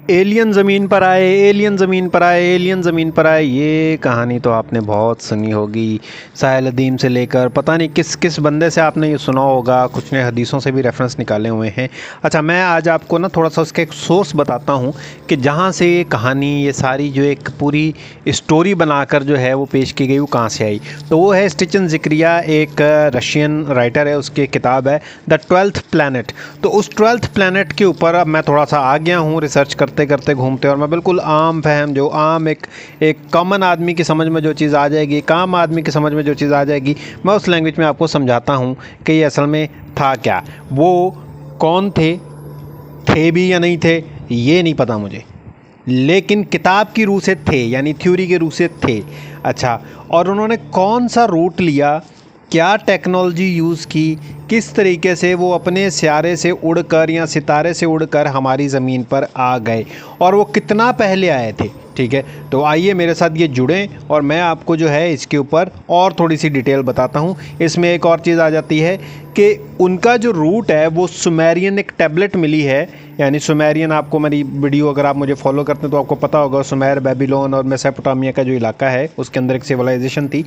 Alien ज़मीन पर आए, एलियन ज़मीन पर आए, एलियन ज़मीन पर आए, ये कहानी तो आपने बहुत सुनी होगी। साहिल अदीम से लेकर पता नहीं किस किस बंदे से आपने ये सुना होगा, कुछ ने हदीसों से भी रेफरेंस निकाले हुए हैं। अच्छा, मैं आज आपको ना थोड़ा सा उसका एक सोर्स बताता हूँ कि जहाँ से ये कहानी, ये सारी जो एक पूरी स्टोरी बनाकर जो है वो पेश की गई, वो कहाँ से आई। तो वो है स्टीफन ज़िक्रिया, एक रशियन राइटर है, उसकी किताब है द 12th प्लैनेट। तो उस 12th प्लैनेट के ऊपर अब मैं थोड़ा सा आ गया हूँ रिसर्च करते करते घूमते, और मैं बिल्कुल आम फहम, जो आम एक कॉमन आदमी की समझ में जो चीज़ आ जाएगी, एक आम आदमी की समझ में जो चीज़ आ जाएगी, मैं उस लैंग्वेज में आपको समझाता हूँ कि ये असल में था क्या। वो कौन थे भी या नहीं थे ये नहीं पता मुझे, लेकिन किताब की रूह से थे, यानी थ्योरी के रूह से थे। अच्छा, और उन्होंने कौन सा रूट लिया, क्या टेक्नोलॉजी यूज़ की, किस तरीके से वो अपने सितारे से उड़कर या सितारे से उड़कर हमारी ज़मीन पर आ गए, और वो कितना पहले आए थे। ठीक है, तो आइए मेरे साथ ये जुड़ें और मैं आपको जो है इसके ऊपर और थोड़ी सी डिटेल बताता हूँ। इसमें एक और चीज़ आ जाती है कि उनका जो रूट है वो सुमेरियन एक टैबलेट मिली है, यानी सुमेरियन, आपको मेरी वीडियो अगर आप मुझे फॉलो करते हैं तो आपको पता होगा, सुमेर, बेबीलोन और मेसोपोटामिया का जो इलाका है उसके अंदर एक सिविलाइजेशन थी,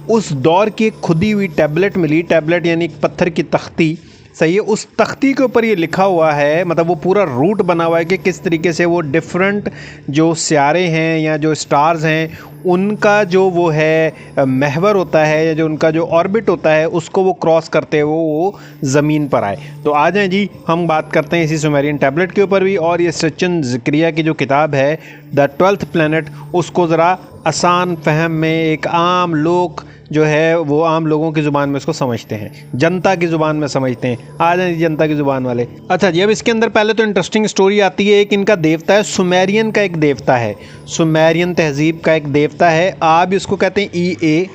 उस दौर की एक खुदी हुई टैबलेट मिली। टैबलेट यानी एक पत्थर की तख्ती, सही है। उस तख्ती के ऊपर ये लिखा हुआ है, मतलब वो पूरा रूट बना हुआ है कि किस तरीके से वो डिफरेंट जो सितारे हैं या जो स्टार्स हैं उनका जो वो है महवर होता है, या जो उनका जो ऑर्बिट होता है उसको वो क्रॉस करते हुए वो ज़मीन पर आए। तो आ जाएं जी, हम बात करते हैं इसी सुमेरियन टैबलेट के ऊपर भी, और ये स्टीफन ज़िक्रिया की जो किताब है द 12th प्लैनेट, उसको ज़रा आसान फहम में एक आम लोग जो है वो आम लोगों की ज़ुबान में इसको समझते हैं, जनता की ज़ुबान में समझते हैं। आ जाए जनता की ज़ुबान वाले। अच्छा जी, अब इसके अंदर पहले तो इंटरेस्टिंग स्टोरी आती है। एक इनका देवता है, सुमेरियन का एक देवता है, सुमेरियन तहजीब का एक देवता है। आप इसको कहते हैं ई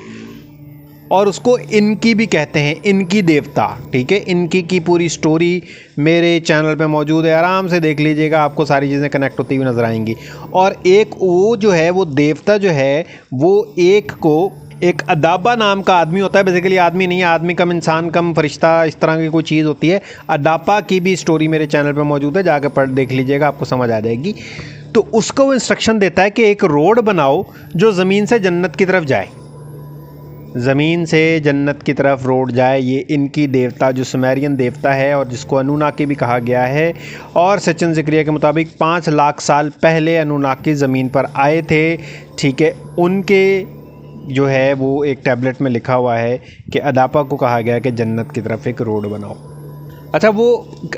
और उसको इनकी भी कहते हैं, इनकी देवता। ठीक है, इनकी की पूरी स्टोरी मेरे चैनल पे मौजूद है, आराम से देख लीजिएगा, आपको सारी चीज़ें कनेक्ट होती हुई नज़र आएंगी। और एक वो जो है वो देवता जो है वो एक अदाबा नाम का आदमी होता है, बेसिकली आदमी नहीं है, आदमी कम इंसान कम फरिश्ता, इस तरह की कोई चीज़ होती है। अदापा की भी स्टोरी मेरे चैनल पे मौजूद है, जाकर पढ़ देख लीजिएगा, आपको समझ आ जाएगी। तो उसको वो इंस्ट्रक्शन देता है कि एक रोड बनाओ जो ज़मीन से जन्नत की तरफ जाए, ज़मीन से जन्नत की तरफ रोड जाए। ये इनकी देवता जो सुमेरियन देवता है और जिसको अनुनाकी भी कहा गया है, और स्टीफन ज़िक्रिया के मुताबिक 5 लाख साल पहले अनुनाकी ज़मीन पर आए थे। ठीक है, उनके जो है वो एक टैबलेट में लिखा हुआ है कि अदापा को कहा गया कि जन्नत की तरफ एक रोड बनाओ। अच्छा, वो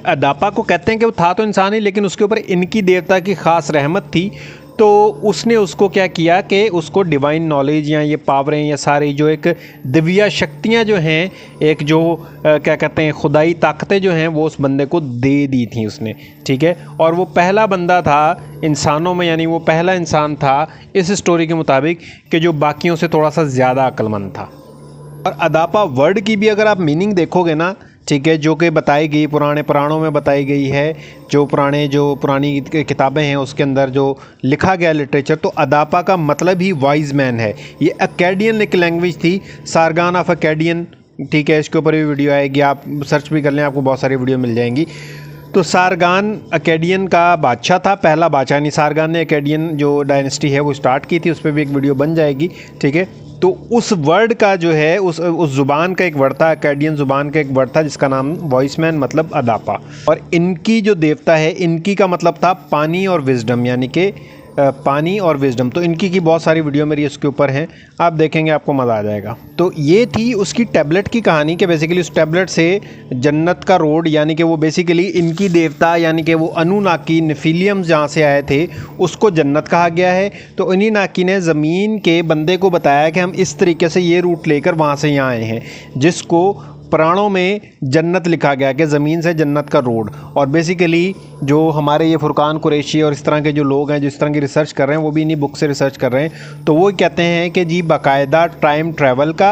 अदापा को कहते हैं कि वो था तो इंसान ही, लेकिन उसके ऊपर इनकी देवता की ख़ास रहमत थी, तो उसने उसको क्या किया कि उसको डिवाइन नॉलेज या ये पावरें या सारी जो एक दिव्या शक्तियाँ जो हैं, एक जो क्या कहते हैं खुदाई ताकतें जो हैं, वो उस बंदे को दे दी थी उसने। ठीक है, और वो पहला बंदा था इंसानों में, यानी वो पहला इंसान था इस स्टोरी के मुताबिक कि जो बाकियों से थोड़ा सा ज़्यादा अक्लमंद था। और अदापा वर्ड की भी अगर आप मीनिंग देखोगे ना, ठीक है, जो कि बताई गई पुराने पुराणों में बताई गई है, जो पुरानी किताबें हैं उसके अंदर जो लिखा गया लिटरेचर, तो अदापा का मतलब ही वाइज मैन है। ये अकेडियन एक लैंग्वेज थी, सारगान ऑफ अकेडियन। ठीक है, इसके ऊपर भी वीडियो आएगी, आप सर्च भी कर लें, आपको बहुत सारी वीडियो मिल जाएंगी। तो सारगान अकेडियन का बादशाह था, पहला बादशाह, नहीं, सारगान ने अकेडियन जो डायनेस्टी है वो स्टार्ट की थी, उस पर भी एक वीडियो बन जाएगी। ठीक है, तो उस वर्ड का जो है उस ज़ुबान का एक वर्ड था, अकेडियन ज़ुबान का एक वर्ड था जिसका नाम वॉइसमैन, मतलब अदापा। और इनकी जो देवता है, इनकी का मतलब था पानी और विजडम, यानी कि पानी और विजडम। तो इनकी की बहुत सारी वीडियो मेरी इसके ऊपर हैं, आप देखेंगे, आपको मज़ा आ जाएगा। तो ये थी उसकी टैबलेट की कहानी कि बेसिकली उस टैबलेट से जन्नत का रोड, यानी कि वो बेसिकली इनकी देवता, यानी कि वो अनुनाकी नेफिलियम जहाँ से आए थे उसको जन्नत कहा गया है। तो इन्हीं नाकी ने ज़मीन के बंदे को बताया कि हम इस तरीके से ये रूट लेकर वहाँ से यहाँ आए हैं, जिसको पुराणों में जन्नत लिखा गया कि ज़मीन से जन्नत का रोड। और बेसिकली जो हमारे ये फुरकान कुरैशी और इस तरह के जो लोग हैं जो इस तरह की रिसर्च कर रहे हैं, वो भी इन्हीं बुक से रिसर्च कर रहे हैं, तो वो कहते हैं कि जी बाकायदा टाइम ट्रैवल का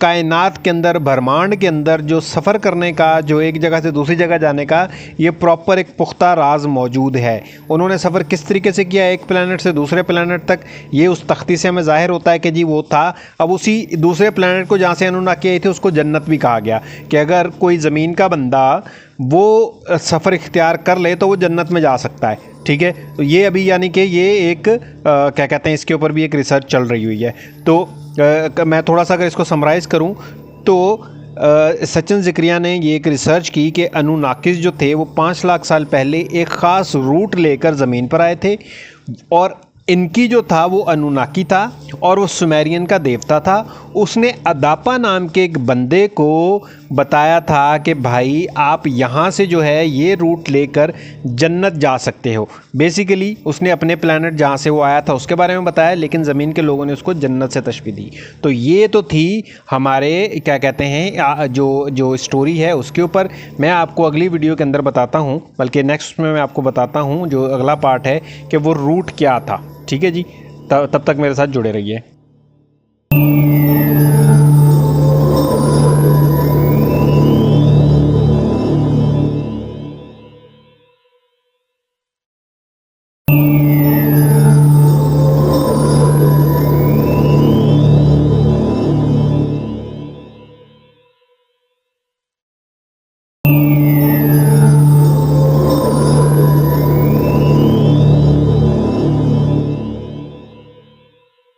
कायनात के अंदर, ब्रह्मांड के अंदर जो सफ़र करने का, जो एक जगह से दूसरी जगह जाने का ये प्रॉपर एक पुख्ता राज मौजूद है। उन्होंने सफ़र किस तरीके से किया एक प्लैनेट से दूसरे प्लैनेट तक, ये उस तख्ती से हमें ज़ाहिर होता है कि जी वो था। अब उसी दूसरे प्लैनेट को जहाँ से अनुनाकी आई थी उसको जन्नत भी कहा गया कि अगर कोई ज़मीन का बंदा वो सफ़र इख्तियार कर ले तो वो जन्नत में जा सकता है। ठीक है, तो ये अभी यानी कि ये एक क्या कहते हैं, इसके ऊपर भी एक रिसर्च चल रही हुई है। तो मैं थोड़ा सा अगर इसको समराइज़ करूं तो सचिन ज़िक्रिया ने ये एक रिसर्च की कि अनुनाकिस जो थे वो 5 लाख साल पहले एक ख़ास रूट लेकर ज़मीन पर आए थे, और इनकी जो था वो अनुनाकी था और वो सुमेरियन का देवता था। उसने अदापा नाम के एक बंदे को बताया था कि भाई आप यहाँ से जो है ये रूट लेकर जन्नत जा सकते हो। बेसिकली उसने अपने प्लैनेट जहाँ से वो आया था उसके बारे में बताया, लेकिन ज़मीन के लोगों ने उसको जन्नत से तशबीह दी। तो ये तो थी हमारे क्या कहते हैं जो स्टोरी है उसके ऊपर। मैं आपको अगली वीडियो के अंदर बताता हूँ, बल्कि नेक्स्ट में मैं आपको बताता हूँ जो अगला पार्ट है कि वो रूट क्या था। ठीक है जी, तब तक मेरे साथ जुड़े रहिए।